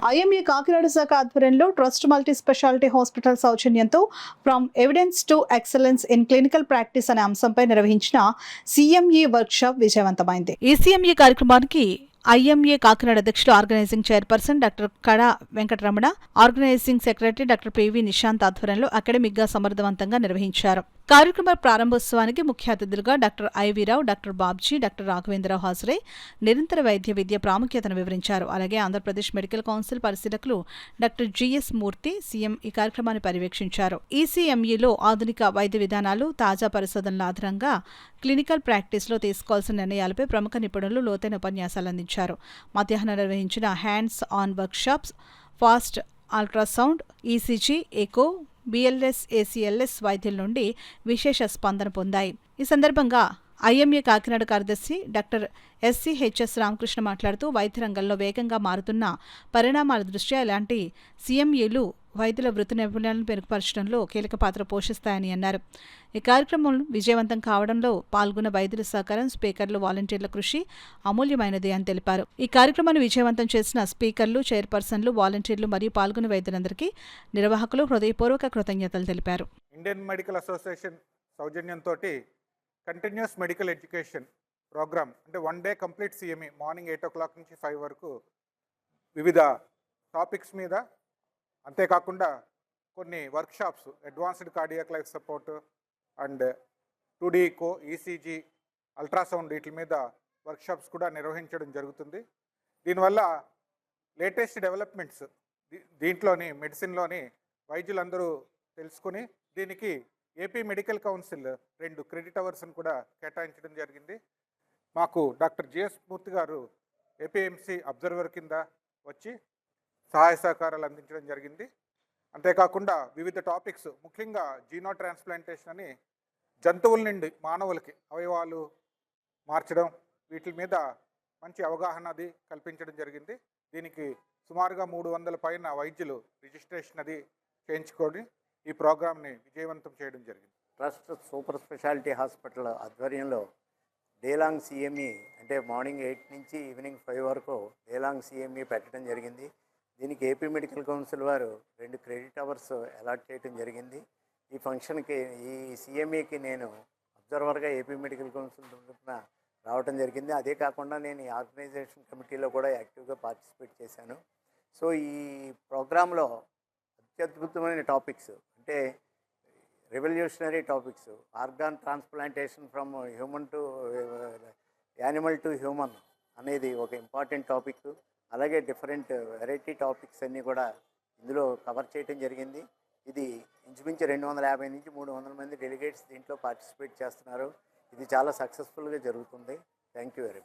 IMA Kakinada శాఖ ఆధ్వర్యంలో trust multi speciality hospital సౌజన్యంతో from evidence to excellence in clinical practice అనే అంశంపై నిర్వహించిన సిఎంఈ వర్క్షాప్ విజయవంతమైంది. ఈ సిఎంఈ కార్యక్రమానికి ఐఎంఏ కాకినాడ అధ్యక్షులు ఆర్గనైజింగ్ చైర్పర్సన్ డాక్టర్ కడా Venkataramana, organising secretary doctor PV Nishant ఆధ్వర్యంలో అకాడమిక్ గా సమర్థవంతంగా నిర్వహించారు. కార్యక్రమ ప్రారంభోత్సవానికి ముఖ్య అతిథులుగా doctor I V Rao, doctor Babji, doctor Raghavendra Rao హాజరై నిరంతర వైద్య విద్య ప్రాముఖ్యతను వివరించారు. అలాగే ఆంధ్రప్రదేశ్ మెడికల్ కౌన్సిల్ పరిశీలకులు డాక్టర్ జిఎస్ మూర్తి సీఎం ఈ కార్యక్రమాన్ని పర్యవేక్షించారు. ఈసీఎంఈలో ఆధునిక వైద్య విధానాలు, తాజా పరిశోధనల ఆధారంగా క్లినికల్ ప్రాక్టీస్లో తీసుకోవాల్సిన నిర్ణయాలపై ప్రముఖ నిపుణులు లోతైన ఉపన్యాసాలు అందించారు. మధ్యాహ్నం నిర్వహించిన hands on workshops fast ultrasound, ECG, echo, BLS, ACLS వైద్యుల నుండి విశేష స్పందన పొందాయి. ఈ సందర్భంగా ఐఎంఏ కాకినాడ కార్యదర్శి డాక్టర్ ఎస్సీహెచ్ఎస్ రామకృష్ణ మాట్లాడుతూ వైద్య రంగంలో వేగంగా మారుతున్న పరిణామాల దృష్ట్యా ఇలాంటి సీఎంఈలు వైద్యుల వృత్తి నైపుణ్యాలను మెరుగుపరచడంలో కీలక పాత్ర పోషిస్తాయని అన్నారు. ఈ కార్యక్రమం విజయవంతం కావడంలో పాల్గొన్న వైద్యుల సహకారం, స్పీకర్లు, వాలంటీర్ల కృషి అమూల్యమైనది అని తెలిపారు. ఈ కార్యక్రమాన్ని విజయవంతం చేసిన స్పీకర్లు, చైర్పర్సన్లు, వాలంటీర్లు మరియు పాల్గొన్న వైద్యులందరికీ నిర్వాహకులు హృదయపూర్వక కృతజ్ఞతలు తెలిపారు. ఇండియన్ మెడికల్ అసోసియేషన్ సౌజన్యంతో కంటిన్యూస్ మెడికల్ ఎడ్యుకేషన్ ప్రోగ్రామ్ అంటే 1 day complete CME morning 8 o'clock నుంచి 5 వరకు వివిధ టాపిక్స్ మీద, అంతేకాకుండా కొన్ని workshops advanced cardiac life support and 2D echo, ECG, ultrasound వీటి మీద వర్క్షాప్స్ కూడా నిర్వహించడం జరుగుతుంది. దీనివల్ల లేటెస్ట్ డెవలప్మెంట్స్ దీంట్లోని మెడిసిన్లోని వైద్యులందరూ తెలుసుకుని దీనికి ఏపీ మెడికల్ కౌన్సిల్ 2 క్రెడిట్ అవర్స్ను కూడా కేటాయించడం జరిగింది. మాకు డాక్టర్ జిఎస్ మూర్తి గారు ఏపీఎంసీ అబ్జర్వర్ కింద వచ్చి సహాయ సహకారాలు అందించడం జరిగింది. అంతేకాకుండా వివిధ టాపిక్స్, ముఖ్యంగా జీనో ట్రాన్స్ప్లాంటేషన్ అని జంతువుల నుండి మానవులకి అవయవాలు మార్చడం, వీటి మీద మంచి అవగాహన అది కల్పించడం జరిగింది. దీనికి సుమారుగా 300 పైన వైద్యులు రిజిస్ట్రేషన్ అది చేయించుకొని ఈ ప్రోగ్రామ్ని విజయవంతం చేయడం జరిగింది. ట్రస్ట్ సూపర్ స్పెషాలిటీ హాస్పిటల్ ఆధ్వర్యంలో డేలాంగ్ సిఎంఈ అంటే మార్నింగ్ 8 నుంచి ఈవినింగ్ 5 వరకు డేలాంగ్ సిఎంఈ పెట్టడం జరిగింది. దీనికి ఏపీ మెడికల్ కౌన్సిల్ వారు 2 క్రెడిట్ అవర్స్ అలాట్ చేయడం జరిగింది. ఈ ఫంక్షన్కి, ఈ సిఎంఈకి నేను అబ్జర్వర్గా ఏపీ మెడికల్ కౌన్సిల్ తరఫున రావడం జరిగింది. అదే కాకుండా నేను ఈ ఆర్గనైజేషన్ కమిటీలో కూడా యాక్టివ్గా పార్టిసిపేట్ చేశాను. సో ఈ ప్రోగ్రాంలో అత్యద్భుతమైన టాపిక్స్ అంటే revolutionary topics, organ transplantation from human to animal to human అనేది ఒక ఇంపార్టెంట్ టాపిక్. అలాగే డిఫరెంట్ వెరైటీ టాపిక్స్ అన్నీ కూడా ఇందులో కవర్ చేయడం జరిగింది. ఇది ఇంచుమించు 250 నుంచి 300 మంది డెలిగేట్స్ దీంట్లో పార్టిసిపేట్ చేస్తున్నారు. ఇది చాలా సక్సెస్ఫుల్గా జరుగుతుంది. Thank you very much.